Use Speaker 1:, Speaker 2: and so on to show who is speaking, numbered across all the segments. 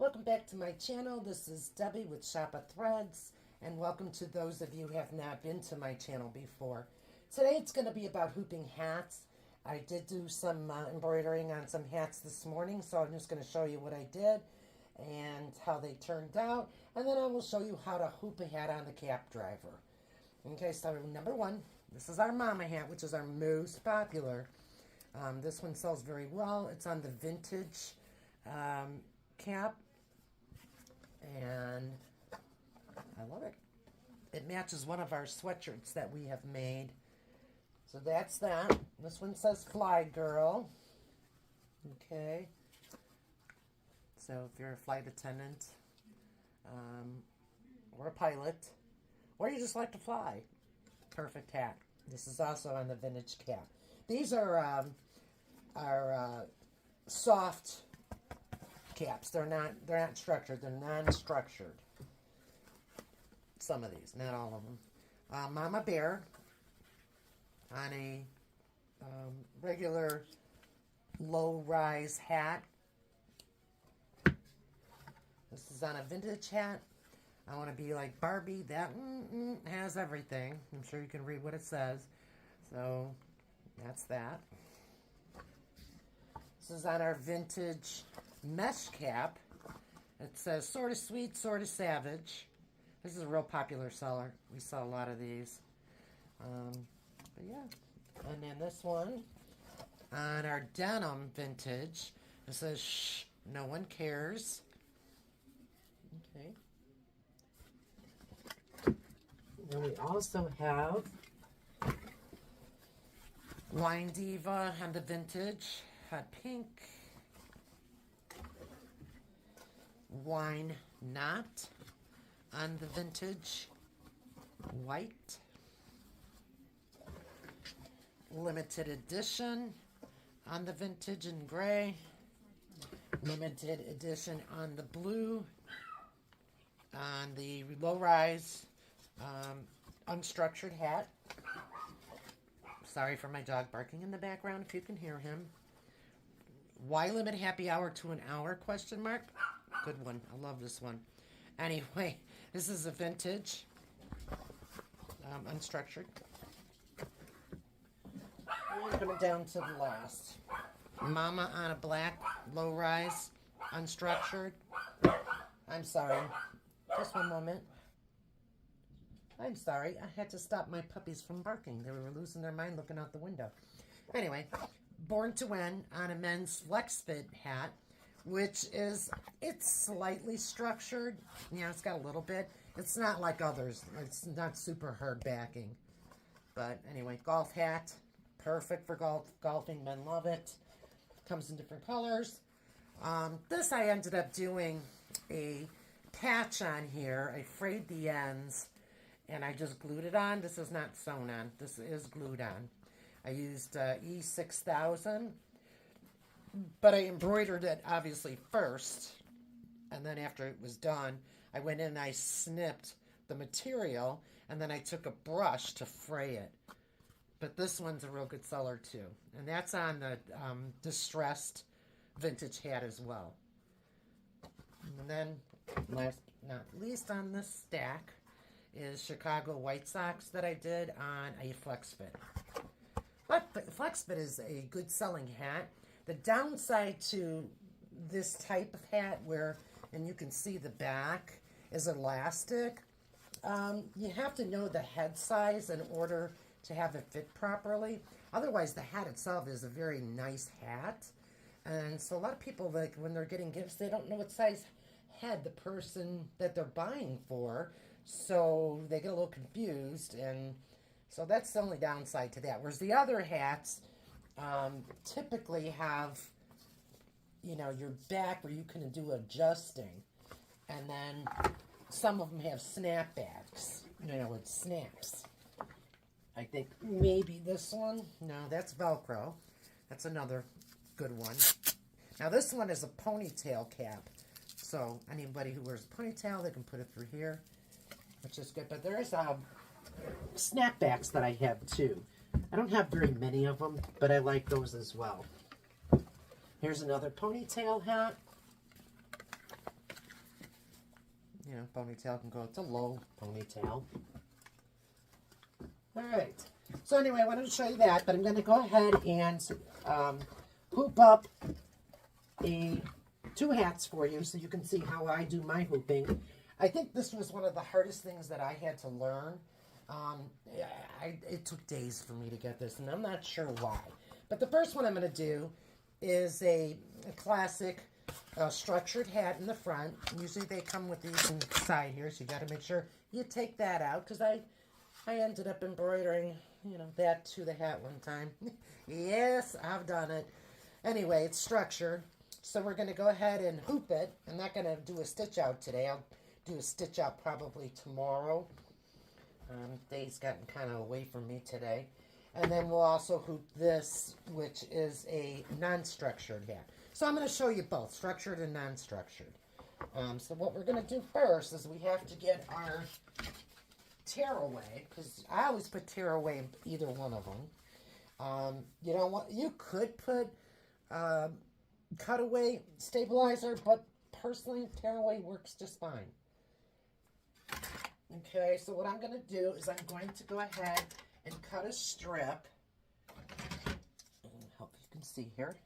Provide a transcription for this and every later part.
Speaker 1: Welcome back to my channel. This is Debbie with Shop of Threads, and welcome to those of you who have not been to my channel before. Today it's going to be about hooping hats. I did do some embroidering on some hats this morning, so I'm just going to show you what I did and how they turned out, and then I will show you how to hoop a hat on the cap driver. Okay, so number one, this is our mama hat, which is our most popular. This one sells very well. It's on the vintage cap, and I love it. It matches one of our sweatshirts that we have made. So that's that. This one says Fly Girl. Okay. So if you're a flight attendant, or a pilot, or you just like to fly, perfect hat. This is also on the vintage cap. These are soft caps. They're not structured. They're non-structured. Some of these, not all of them. Mama Bear on a regular low-rise hat. This is on a vintage hat. I want to be like Barbie. That has everything. I'm sure you can read what it says. So that's that. This is on our vintage mesh cap. It says sort of sweet, sort of savage. This is a real popular seller. We sell a lot of these. But yeah. And then this one on our denim vintage. It says shh, no one cares. Okay. Then we also have Wine Diva on the vintage, hot pink. Wine Knot on the vintage, white. Limited edition on the vintage in gray. Limited edition on the blue. On the low-rise unstructured hat. Sorry for my dog barking in the background if you can hear him. Why limit happy hour to an hour? Question mark. Good one. I love this one. Anyway, this is a vintage unstructured. And coming down to the last. Mama on a black low-rise unstructured. I'm sorry. Just one moment. I'm sorry. I had to stop my puppies from barking. They were losing their mind looking out the window. Anyway, Born to Win on a men's flex fit hat, which is, it's slightly structured. Yeah, it's got a little bit. It's not like others. It's not super hard backing. But anyway, golf hat. Perfect for golfing. Men love it. Comes in different colors. This I ended up doing a patch on here. I frayed the ends and I just glued it on. This is not sewn on. This is glued on. I used E6000, but I embroidered it obviously first, and then after it was done, I went in and I snipped the material, and then I took a brush to fray it. But this one's a real good seller too, and that's on the distressed vintage hat as well. And then, last but not least on this stack is Chicago White Sox that I did on a flex fit. But flex fit is a good selling hat. The downside to this type of hat, and you can see the back, is elastic. You have to know the head size in order to have it fit properly. Otherwise, the hat itself is a very nice hat. And so a lot of people, like when they're getting gifts, they don't know what size head the person that they're buying for. So they get a little confused, and so that's the only downside to that. Whereas the other hats typically have, you know, your back where you can do adjusting. And then some of them have snapbacks, you know, it snaps. I think maybe this one. No, that's Velcro. That's another good one. Now this one is a ponytail cap. So anybody who wears a ponytail, they can put it through here, which is good. But there's snapbacks that I have too. I don't have very many of them, but I like those as well. Here's another ponytail hat. you know, ponytail can go. It's a low ponytail. All right. So anyway, I wanted to show you that, but I'm going to go ahead and hoop up two hats for you so you can see how I do my hooping. I think this was one of the hardest things that I had to learn. It took days for me to get this, and I'm not sure why. But the first one I'm going to do is a classic structured hat in the front. Usually they come with these inside here, so you got to make sure you take that out, because I ended up embroidering, you know, that to the hat one time. Yes, I've done it. Anyway, it's structured. So we're going to go ahead and hoop it. I'm not going to do a stitch out today. I'll do a stitch out probably tomorrow. Day's gotten kind of away from me today. And then we'll also hoop this, which is a non-structured hat. So I'm going to show you both, structured and non-structured. So what we're going to do first is we have to get our tearaway, because I always put tearaway in either one of them. You know what? You could put cutaway stabilizer, but personally, tearaway works just fine. Okay, so what I'm going to do is I'm going to go ahead and cut a strip. I hope you can see here.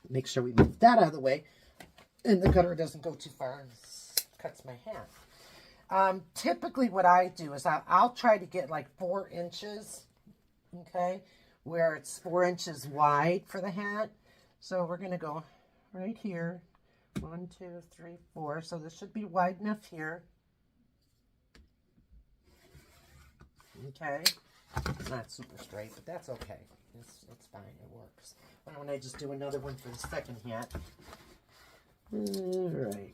Speaker 1: Make sure we move that out of the way, and the cutter doesn't go too far and cuts my hat. Typically what I do is I'll try to get like 4 inches, okay, where it's 4 inches wide for the hat. So we're going to go right here. 1, 2, 3, 4. So this should be wide enough here. Okay. It's not super straight, but that's okay. It's fine. It works. Why don't I just do another one for the second hat? All right.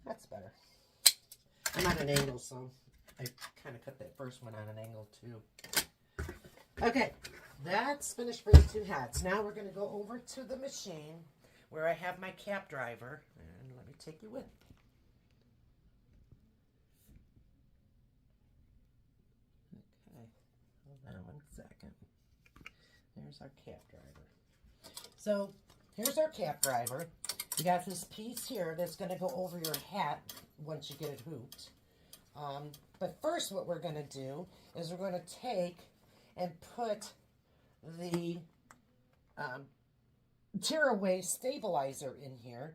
Speaker 1: That's better. I'm at an angle, so I kind of cut that first one on an angle too. Okay, that's finished for the 2 hats. Now we're going to go over to the machine where I have my cap driver, and let me take you with. Okay, hold on 1 second. There's our cap driver. So here's our cap driver. You got this piece here that's going to go over your hat once you get it hooped. But first what we're going to do is we're going to take and put the tearaway stabilizer in here.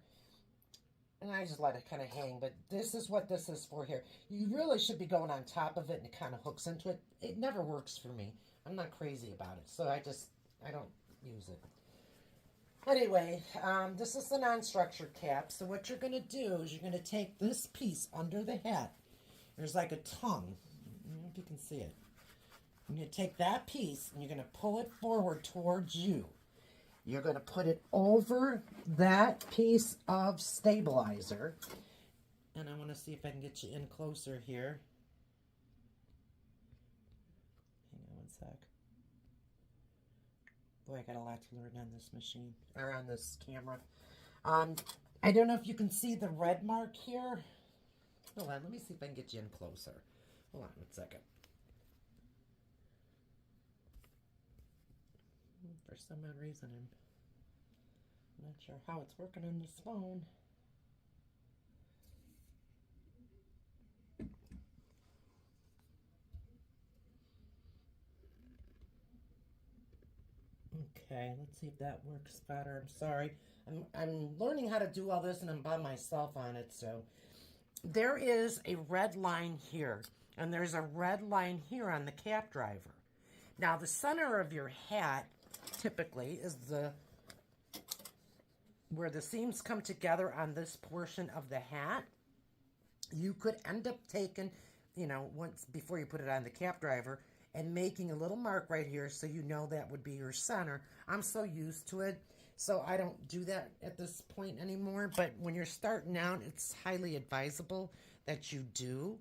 Speaker 1: And I just let it kind of hang, but this is what this is for here. You really should be going on top of it, and it kind of hooks into it. It never works for me. I'm not crazy about it, so I don't use it. Anyway, this is the non-structured cap. So what you're going to do is you're going to take this piece under the hat. There's like a tongue. I don't know if you can see it. You're going to take that piece and you're going to pull it forward towards you. You're going to put it over that piece of stabilizer. And I want to see if I can get you in closer here. Hang on 1 sec. Boy, I got a lot to learn on this machine, or on this camera. I don't know if you can see the red mark here. Hold on, let me see if I can get you in closer. Hold on 1 second. For some odd reason, I'm not sure how it's working on this phone. Okay, let's see if that works better. I'm sorry. I'm learning how to do all this, and I'm by myself on it. So there is a red line here, and there's a red line here on the cap driver. Now, the center of your hat typically is where the seams come together on this portion of the hat. You could end up taking, you know, once before you put it on the cap driver, and making a little mark right here so you know that would be your center. I'm so used to it, so I don't do that at this point anymore. But when you're starting out, it's highly advisable that you do.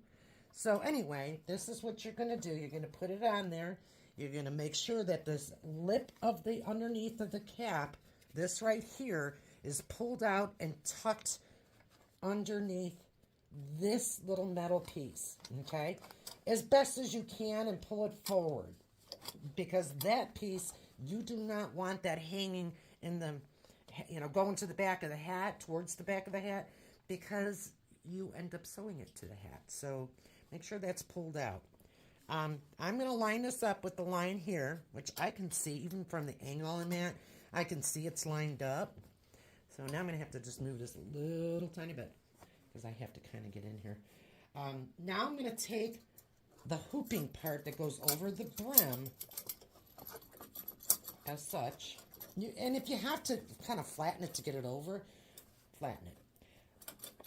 Speaker 1: So anyway, this is what you're going to do. You're going to put it on there. You're going to make sure that this lip of the underneath of the cap, this right here, is pulled out and tucked underneath this little metal piece, okay? As best as you can, and pull it forward, because that piece, you do not want that hanging in the you know, going to the back of the hat, towards the back of the hat, because you end up sewing it to the hat. So make sure that's pulled out. I'm going to line this up with the line here, which I can see even from the angle I'm at. I can see it's lined up. So now I'm going to have to just move this a little tiny bit because I have to kind of get in here. Now I'm going to take the hooping part that goes over the brim as such. And if you have to kind of flatten it to get it over, flatten it.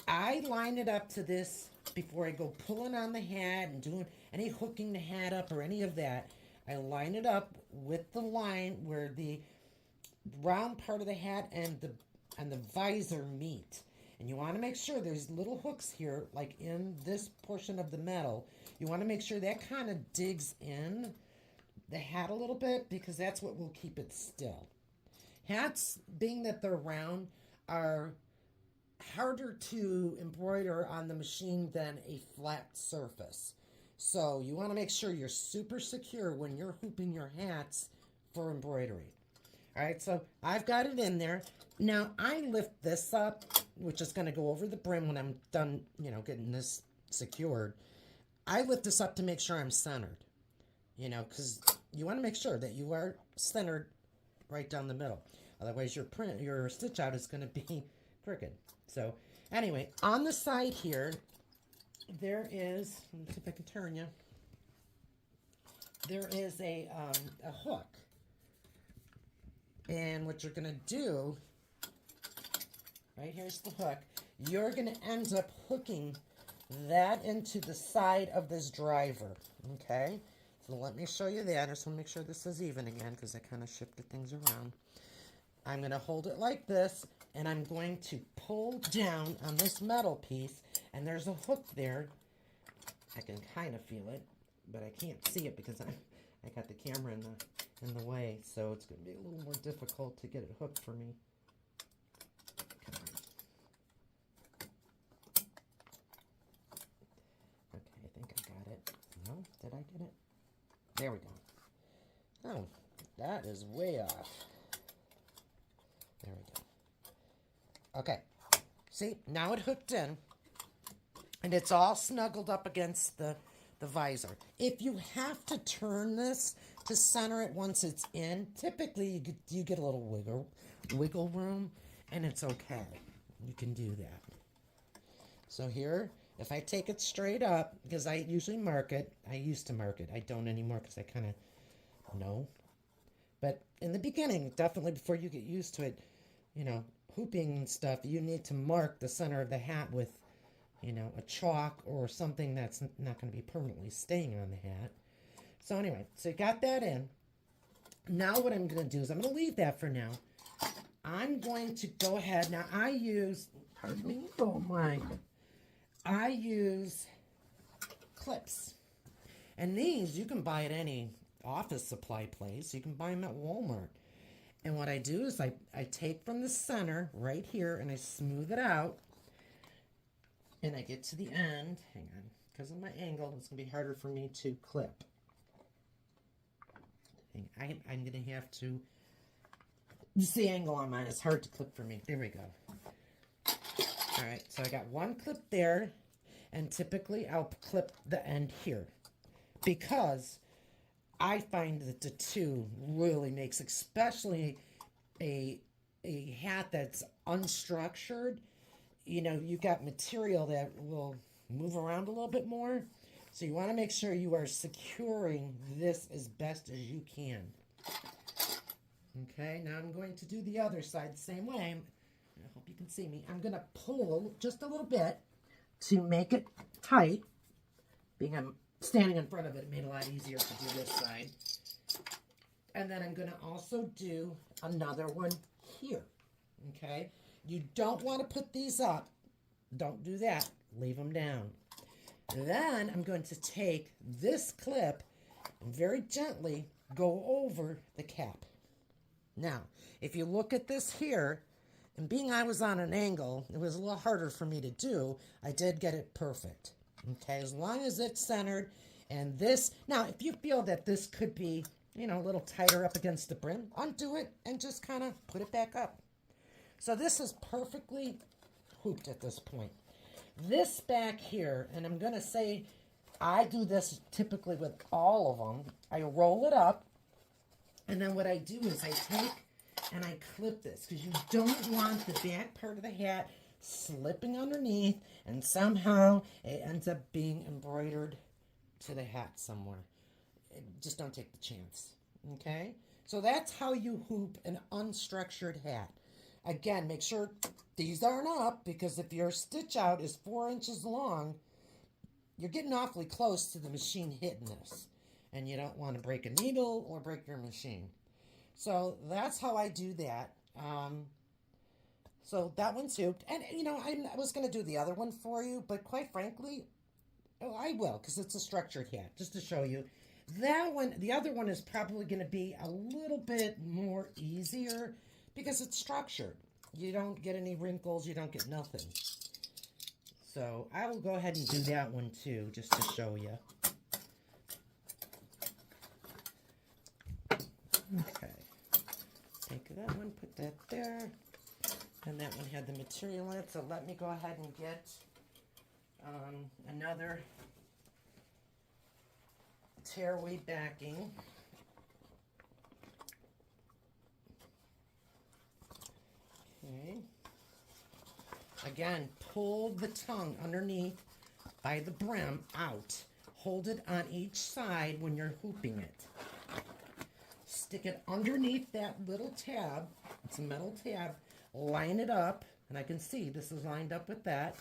Speaker 1: I line it up to this before I go pulling on the hat and doing any hooking the hat up or any of that. I line it up with the line where the round part of the hat and the visor meet. And you want to make sure there's little hooks here, like in this portion of the metal. You want to make sure that kind of digs in the hat a little bit because that's what will keep it still. Hats, being that they're round, are harder to embroider on the machine than a flat surface. So you want to make sure you're super secure when you're hooping your hats for embroidery. All right, so I've got it in there. Now I lift this up, which is going to go over the brim when I'm done, you know, getting this secured. I lift this up to make sure I'm centered, you know, because you want to make sure that you are centered right down the middle. Otherwise your stitch out is going to be crooked. So anyway, on the side here, there is, let me see if I can turn you. There is a hook. And what you're going to do, right here's the hook, you're going to end up hooking that into the side of this driver, okay? So let me show you that. I just want to make sure this is even again because I kind of shifted things around. I'm going to hold it like this, and I'm going to pull down on this metal piece, and there's a hook there. I can kind of feel it, but I can't see it because I got the camera in the way, so it's going to be a little more difficult to get it hooked for me. Come on. Okay, I think I got it. No, did I get it? There we go. Oh, that is way off. There we go. Okay, see, now it hooked in, and it's all snuggled up against the visor. If you have to turn this to center it once it's in, typically you get a little wiggle room, and it's okay. You can do that. So here, if I take it straight up, because I usually mark it, I used to mark it. I don't anymore because I kind of know. But in the beginning, definitely before you get used to it, you know, hooping and stuff, you need to mark the center of the hat with, you know, a chalk or something that's not going to be permanently staying on the hat. So anyway, so you got that in. Now what I'm going to do is I'm going to leave that for now. I'm going to go ahead. Now I use, pardon me, oh my, I use clips. And these you can buy at any office supply place. You can buy them at Walmart. And what I do is I take from the center right here and I smooth it out. And I get to the end. Hang on. Because of my angle, it's going to be harder for me to clip. I'm going to have to... This is the angle on mine. It's hard to clip for me. There we go. All right. So I got one clip there. And typically I'll clip the end here. Because I find that the two really makes, especially a hat that's unstructured, you know, you've got material that will move around a little bit more. So you want to make sure you are securing this as best as you can. Okay, now I'm going to do the other side the same way. I hope you can see me. I'm going to pull just a little bit to make it tight. Being I'm standing in front of it, it made it a lot easier to do this side. And then I'm going to also do another one here. Okay? You don't want to put these up. Don't do that. Leave them down. Then I'm going to take this clip and very gently go over the cap. Now, if you look at this here, and being I was on an angle, it was a little harder for me to do. I did get it perfect. Okay, as long as it's centered and this. Now, if you feel that this could be, you know, a little tighter up against the brim, undo it and just kind of put it back up. So this is perfectly hooped at this point. This back here, and I'm going to say I do this typically with all of them. I roll it up, and then what I do is I take and I clip this, because you don't want the back part of the hat slipping underneath and somehow it ends up being embroidered to the hat somewhere. Just don't take the chance. Okay? So that's how you hoop an unstructured hat. Again, make sure these aren't up, because if your stitch out is 4 inches long, you're getting awfully close to the machine hitting this. And you don't want to break a needle or break your machine. So that's how I do that. So that one's hooped. And, you know, I was going to do the other one for you, but quite frankly, I will, because it's a structured hat, just to show you. That one, the other one is probably going to be a little bit more easier because it's structured. You don't get any wrinkles, you don't get nothing. So I will go ahead and do that one too, just to show you. Okay. Take that one, put that there. And that one had the material in it, so let me go ahead and get another tearaway backing. Okay. Again, pull the tongue underneath by the brim out. Hold it on each side when you're hooping it. Stick it underneath that little tab. It's a metal tab. Line it up, and I can see this is lined up with that.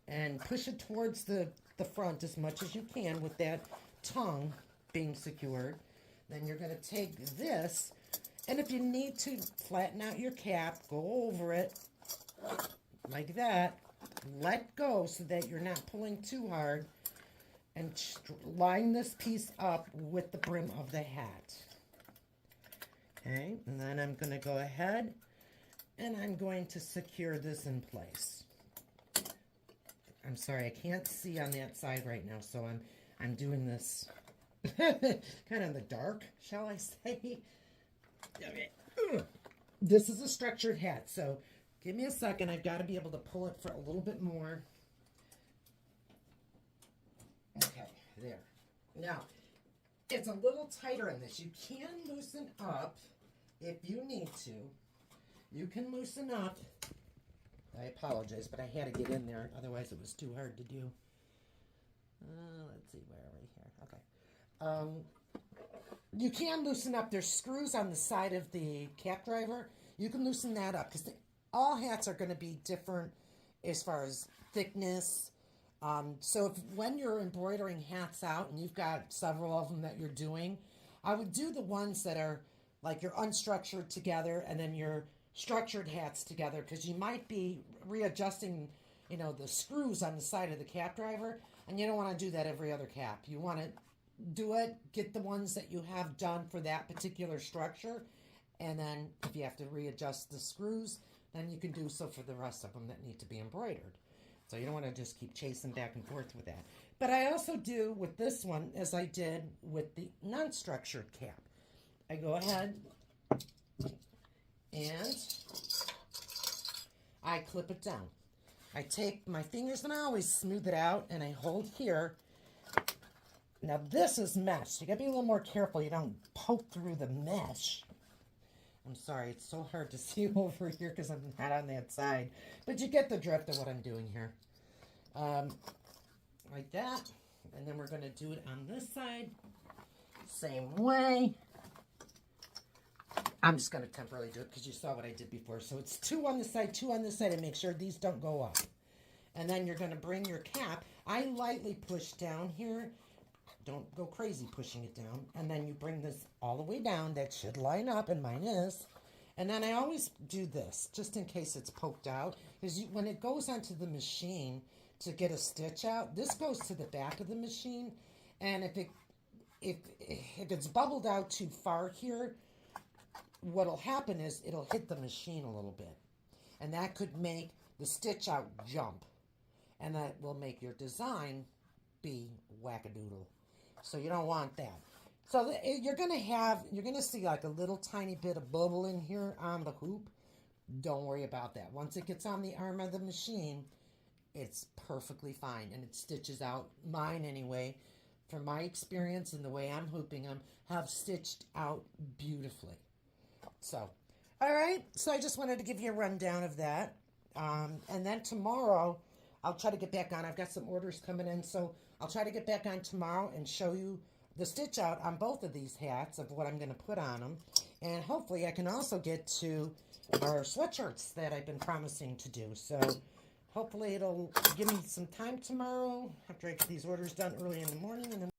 Speaker 1: And push it towards the front as much as you can with that tongue being secured. Then you're going to take this, and if you need to flatten out your cap, go over it like that. Let go so that you're not pulling too hard, and line this piece up with the brim of the hat. Okay, and then I'm going to go ahead and I'm going to secure this in place. I'm sorry, I can't see on that side right now, so I'm doing this kind of in the dark, shall I say. Okay. This is a structured hat, so give me a second. I've got to be able to pull it for a little bit more. Okay, there. Now, it's a little tighter in this. You can loosen up if you need to. You can loosen up. I apologize, but I had to get in there. Otherwise, it was too hard to do. Let's see, where are we here? Okay. You can loosen up. There's screws on the side of the cap driver. You can loosen that up, because all hats are going to be different as far as thickness. So when you're embroidering hats out and you've got several of them that you're doing, I would do the ones that are like you're unstructured together and then your structured hats together, because you might be readjusting, you know, the screws on the side of the cap driver, and you don't want to do that every other cap. You want to do it, get the ones that you have done for that particular structure, and then if you have to readjust the screws, then you can do so for the rest of them that need to be embroidered. So you don't want to just keep chasing back and forth with that. But I also do with this one as I did with the non-structured cap. I go ahead and I clip it down. I take my fingers and I always smooth it out, and I hold here. Now this is mesh. You gotta be a little more careful you don't poke through the mesh. I'm sorry, it's so hard to see over here because I'm not on that side. But you get the drift of what I'm doing here. Like that. And then we're going to do it on this side. Same way. I'm just going to temporarily do it because you saw what I did before. So it's 2 on this side, 2 on this side, and make sure these don't go up. And then you're going to bring your cap. I lightly push down here. Don't go crazy pushing it down. And then you bring this all the way down. That should line up, and mine is. And then I always do this, just in case it's poked out. Because when it goes onto the machine to get a stitch out, this goes to the back of the machine. And if it's bubbled out too far here, what'll happen is it'll hit the machine a little bit. And that could make the stitch out jump. And that will make your design be wackadoodle. So you don't want that. So you're going to see like a little tiny bit of bubble in here on the hoop. don't worry about that. Once it gets on the arm of the machine, it's perfectly fine, and it stitches out. Mine anyway, from my experience and the way I'm hooping them, have stitched out beautifully. So, all right, so I just wanted to give you a rundown of that. And then tomorrow, I'll try to get back on. I've got some orders coming in, so I'll try to get back on tomorrow and show you the stitch out on both of these hats of what I'm going to put on them. And hopefully I can also get to our sweatshirts that I've been promising to do. So hopefully it'll give me some time tomorrow after I get these orders done early in the morning. And then